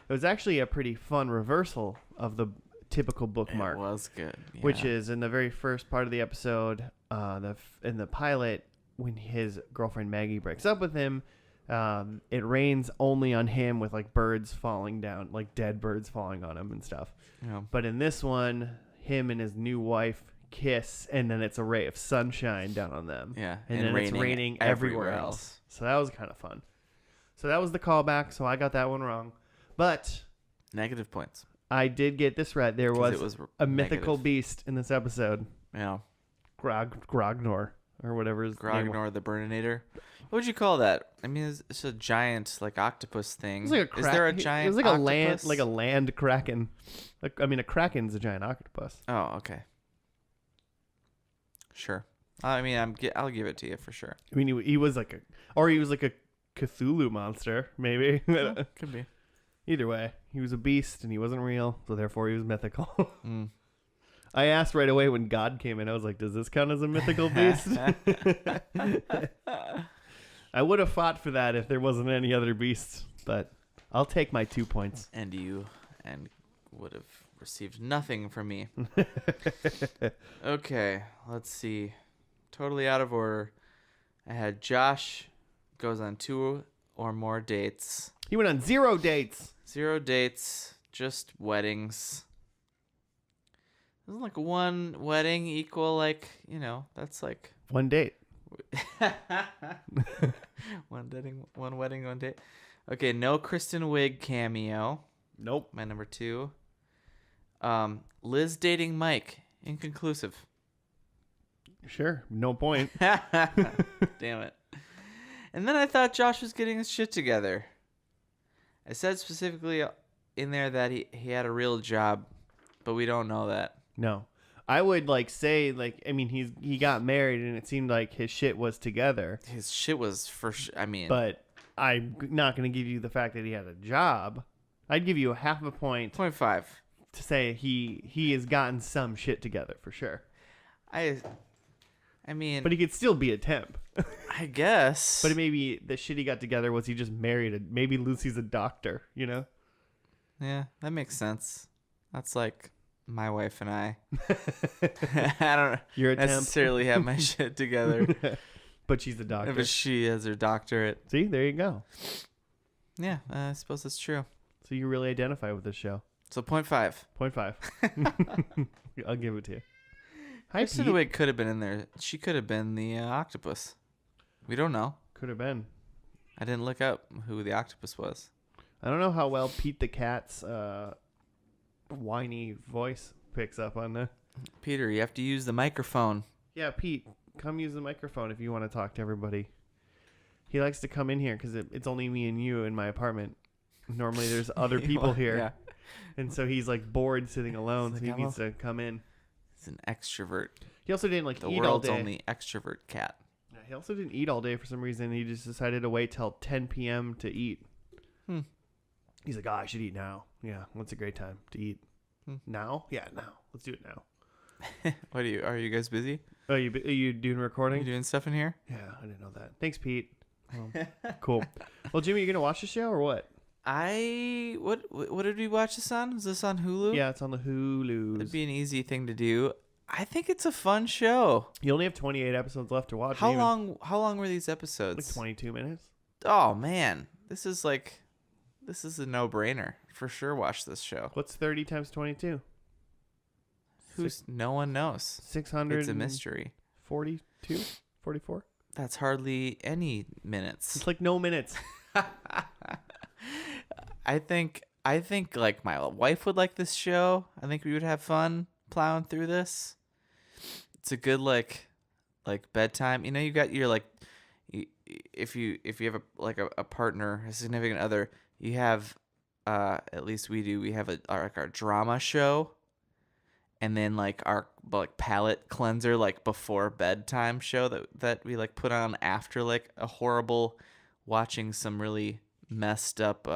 It was actually a pretty fun reversal of the typical bookmark. It was good. Yeah. Which is in the very first part of the episode, in the pilot, when his girlfriend Maggie breaks up with him, it rains only on him with like birds falling down, like dead birds falling on him and stuff. Yeah. But in this one, him and his new wife kiss, and then it's a ray of sunshine down on them. Yeah. And then it's raining everywhere else. So that was kind of fun. So that was the callback, so I got that one wrong. But Negative points. I did get this right. There 'Cause was, it was a mythical negative. beast in this episode. Yeah. Grognor, or whatever his name was. Grognor the Burninator. What would you call that? I mean, it's a giant like octopus thing. It was like a Is there a giant? It was like octopus? a land kraken. Like, I mean, a kraken's a giant octopus. Oh, okay. Sure. I mean, I'll give it to you for sure. I mean, he was like a Cthulhu monster, maybe. Could be. Either way, he was a beast and he wasn't real, so therefore he was mythical. Mm. I asked right away when God came in. I was like, "Does this count as a mythical beast?" I would have fought for that if there wasn't any other beasts, but I'll take my 2 points. And you would have received nothing from me. Okay, let's see. Totally out of order. I had Josh goes on 2 or more dates. He went on 0 dates. 0 dates, just weddings. Doesn't like one wedding equal like, that's like 1 date. one wedding, 1 date. Okay, no Kristen Wiig cameo. Nope. My number 2. Liz dating Mike. Inconclusive. Sure. No point. Damn it. And then I thought Josh was getting his shit together. I said specifically in there that he had a real job, but we don't know that. No. I would say I mean he got married and it seemed like his shit was together. His shit was for sure. I mean, But I'm not going to give you the fact that he had a job. I'd give you a half a point 0.5. to say he has gotten some shit together for sure. I mean, But he could still be a temp. I guess. But maybe the shit he got together was he just married. Maybe Lucy's a doctor, Yeah, that makes sense. That's like my wife and I. I don't You're a temp. necessarily have my shit together. But she's a doctor. But she has her doctorate. See, there you go. Yeah, I suppose that's true. So you really identify with this show. So 0.5. 0.5. I'll give it to you. Hi, Kristen Pete. Wiig could have been in there. She could have been the octopus. We don't know. Could have been. I didn't look up who the octopus was. I don't know how well Pete the Cat's whiny voice picks up on the... Peter, you have to use the microphone. Yeah, Pete, come use the microphone if you want to talk to everybody. He likes to come in here because it's only me and you in my apartment. Normally there's other people here. Yeah. And so he's bored sitting alone, He's so like, he needs to come in. It's an extrovert. He also didn't The eat all world's day. only extrovert cat. Yeah, he also didn't eat all day for some reason. He just decided to wait till 10 p.m. to eat. He's like, I should eat now. Yeah, what's a great time to eat? Now? Yeah, now. Let's do it now. What are you guys busy? Oh, are you doing Are recording? you doing stuff in here? Yeah, I didn't know that. Thanks, Pete. Cool. Well, Jimmy, you gonna watch the show or what? What did we watch this on? Was this on Hulu? Yeah, it's on the Hulu. It'd be an easy thing to do. I think it's a fun show. You only have 28 episodes left to watch. How long were these episodes? Like 22 minutes. Oh man, this is a no-brainer. For sure watch this show. What's 30 times 22? No one knows. 600. It's a mystery. 42? 44? That's hardly any minutes. It's like no minutes. I think like my wife would like this show. I think we would have fun plowing through this. It's a good like bedtime. You know, you got your if you have a partner, a significant other, you have at least we do. We have our drama show, and then like our palate cleanser like before bedtime show that we like put on after like a horrible watching some really messed up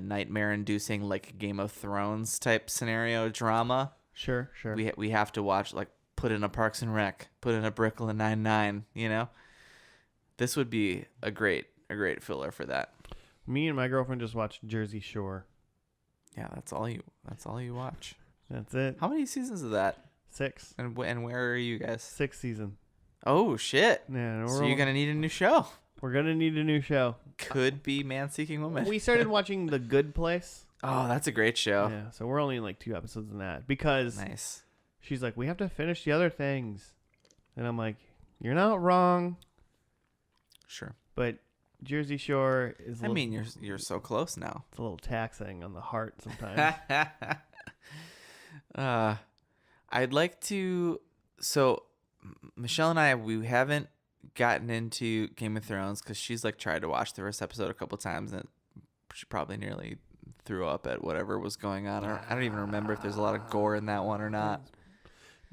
nightmare inducing like Game of Thrones type scenario drama. Sure. We have to watch like put in a Parks and Rec, put in a Brooklyn Nine-Nine, you know? This would be a great filler for that. Me and my girlfriend just watched Jersey Shore. Yeah, that's all you watch. That's it. How many seasons of that? 6. And where are you guys? 6th season. Oh shit. Yeah, so you're going to need a new show. We're going to need a new show. Could be Man-Seeking Woman. We started watching The Good Place. Oh, that's a great show. Yeah, so we're only in like 2 episodes in that because Nice. She's like, we have to finish the other things. And I'm like, you're not wrong. Sure. But Jersey Shore is you're so close now. It's a little taxing on the heart sometimes. I'd like to. So, Michelle and I, we haven't gotten into Game of Thrones because she's like tried to watch the first episode a couple times and she probably nearly threw up at whatever was going on. Or I don't even remember if there's a lot of gore in that one or not.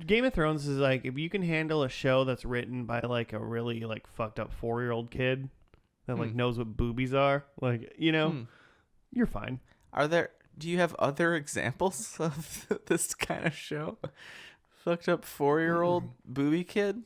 Game of Thrones is like, if you can handle a show that's written by like a really like fucked up 4-year-old kid that like knows what boobies are, like, you know, you're fine. Do you have other examples of this kind of show? Fucked up 4-year-old booby kid?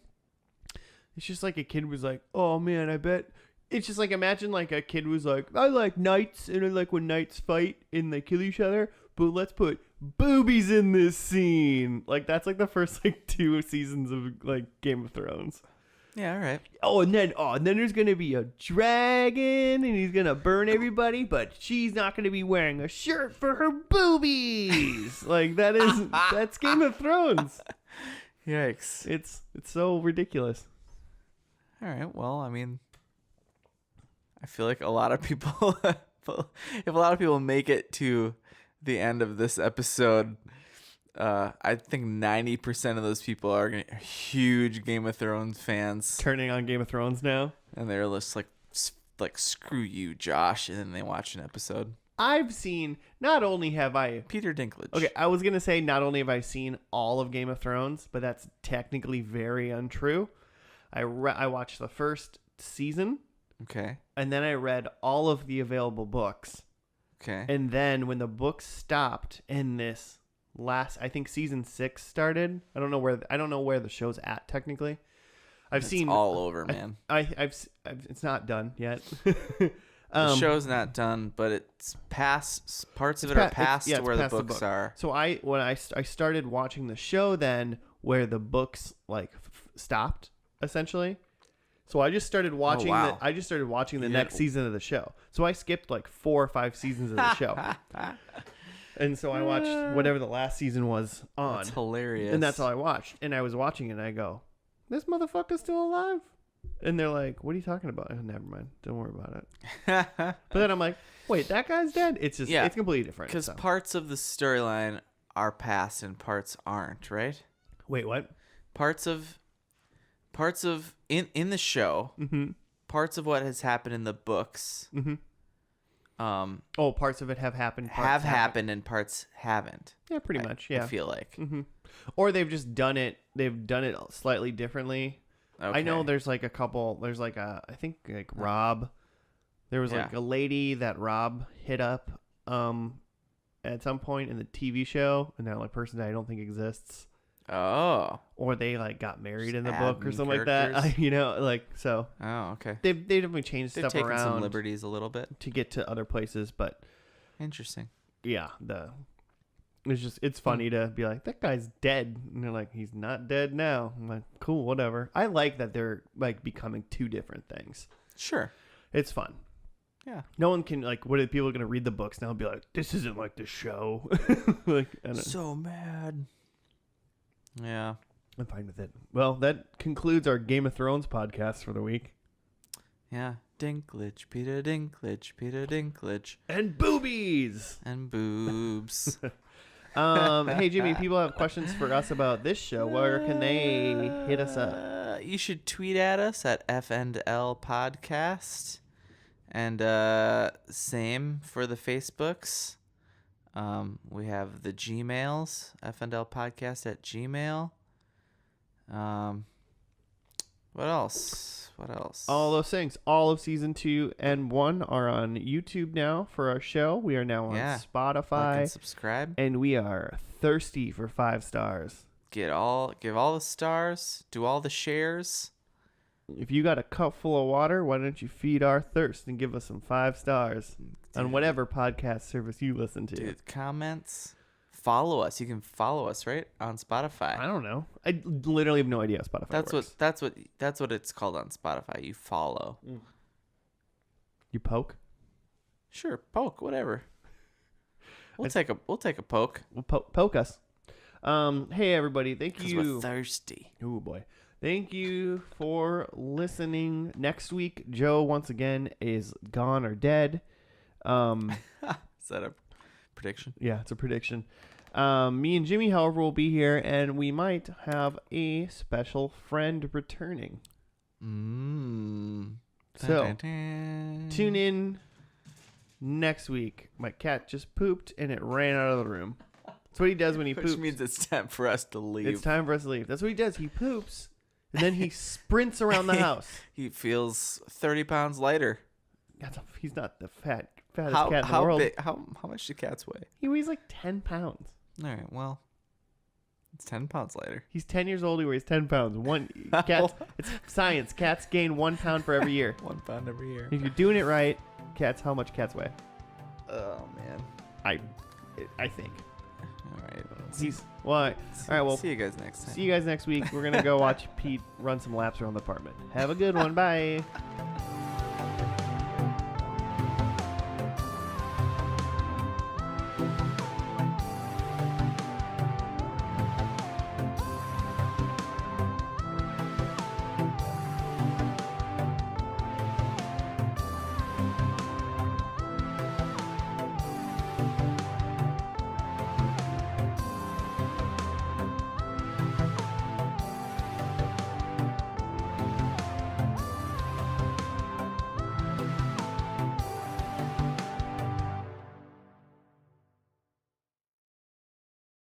It's just like a kid was like, oh man, I bet. It's just like, imagine like a kid was like, I like knights and I like when knights fight and they kill each other, but let's put boobies in this scene. Like that's like the first like 2 seasons of like Game of Thrones. Yeah, all right. And then there's gonna be a dragon and he's gonna burn everybody, but she's not gonna be wearing a shirt for her boobies. Like that's Game of Thrones. Yikes. It's so ridiculous. All right. Well, I mean, I feel like a lot of people, if a lot of people make it to the end of this episode, I think 90% of those people are huge Game of Thrones fans. Turning on Game of Thrones now. And they're just like screw you, Josh. And then they watch an episode. I've seen, not only have I... Peter Dinklage. Okay, I was going to say not only have I seen all of Game of Thrones, but that's technically very untrue. I watched the first season. Okay. And then I read all of the available books. Okay. And then when the books stopped in this I think season 6 started. I don't know where the show's at technically. It's seen all over, man. It's not done yet. The show's not done, but it's past. Parts of it are past where the books are. So when I started watching the show then where the books like stopped essentially. So I just started watching the next season of the show. So I skipped like 4 or 5 seasons of the show. And so I watched whatever the last season was on. That's hilarious. And that's all I watched. And I was watching it and I go, this motherfucker's still alive? And they're like, what are you talking about? Oh, never mind. Don't worry about it. But then I'm like, wait, that guy's dead? It's just, it's completely different. Because parts of the storyline are past and parts aren't, right? Wait, what? Parts of in the show, parts of what has happened in the books, parts of it have happened. Have happened and parts haven't. Yeah, pretty much. Yeah, I feel like. Or they've just done it. They've done it slightly differently. Okay. I know there's like a couple. There's like I think like Rob. There was like a lady that Rob hit up at some point in the TV show, and that like person that I don't think exists. Oh. Or they like got married Just in the book or something characters. like that. You know, like so. Oh, okay. They definitely changed They've stuff taken around some liberties a little bit to get to other places, but interesting. yeah, It's funny to be like, that guy's dead. And they're like, he's not dead now. I'm like, cool, whatever. I like that they're like becoming two different things. Sure. It's fun. Yeah. No one can like, what are people going to read the books now and be like, this isn't like the show. Like, I don't know. So mad. Yeah. I'm fine with it. Well, that concludes our Game of Thrones podcast for the week. Yeah. Dinklage, Peter Dinklage, Peter Dinklage. And boobies. And boobs. Hey, Jimmy, people have questions for us about this show. Where can they hit us up? You should tweet at us at FNL Podcast. And same for the Facebooks. We have the Gmails, FNL Podcast at Gmail. What else? All those things. All of season 2 and 1 are on YouTube now for our show. We are now on Spotify. Like and subscribe. And we are thirsty for 5 stars. Give all the stars. Do all the shares. If you got a cup full of water, why don't you feed our thirst and give us some 5 stars on whatever podcast service you listen to? Dude, comments. Follow us. You can follow us, right? On Spotify. I don't know. I literally have no idea how Spotify works. That's what it's called on Spotify. You follow. You poke? Sure, poke, whatever. We'll take a poke. We'll poke us. Hey everybody, thank you. 'Cause we're thirsty. Oh boy. Thank you for listening. Next week, Joe once again is gone or dead. Is that a prediction? Yeah, it's a prediction. Me and Jimmy, however, will be here, and we might have a special friend returning. So, tune in next week. My cat just pooped, and it ran out of the room. That's what he does when he poops. Which means it's time for us to leave. It's time for us to leave. That's what he does. He poops, and then he sprints around the house. He feels 30 pounds lighter. He's not the fattest cat in the world. How much do cats weigh? He weighs like 10 pounds. All right, well, it's 10 pounds lighter. He's 10 years old. He weighs 10 pounds. It's science. Cats gain 1 pound for every year. 1 pound every year. If you're doing it right, how much cats weigh? Oh man. I think. All right. All right. Well, see you guys next time. See you guys next week. We're gonna go watch Pete run some laps around the apartment. Have a good one. Bye.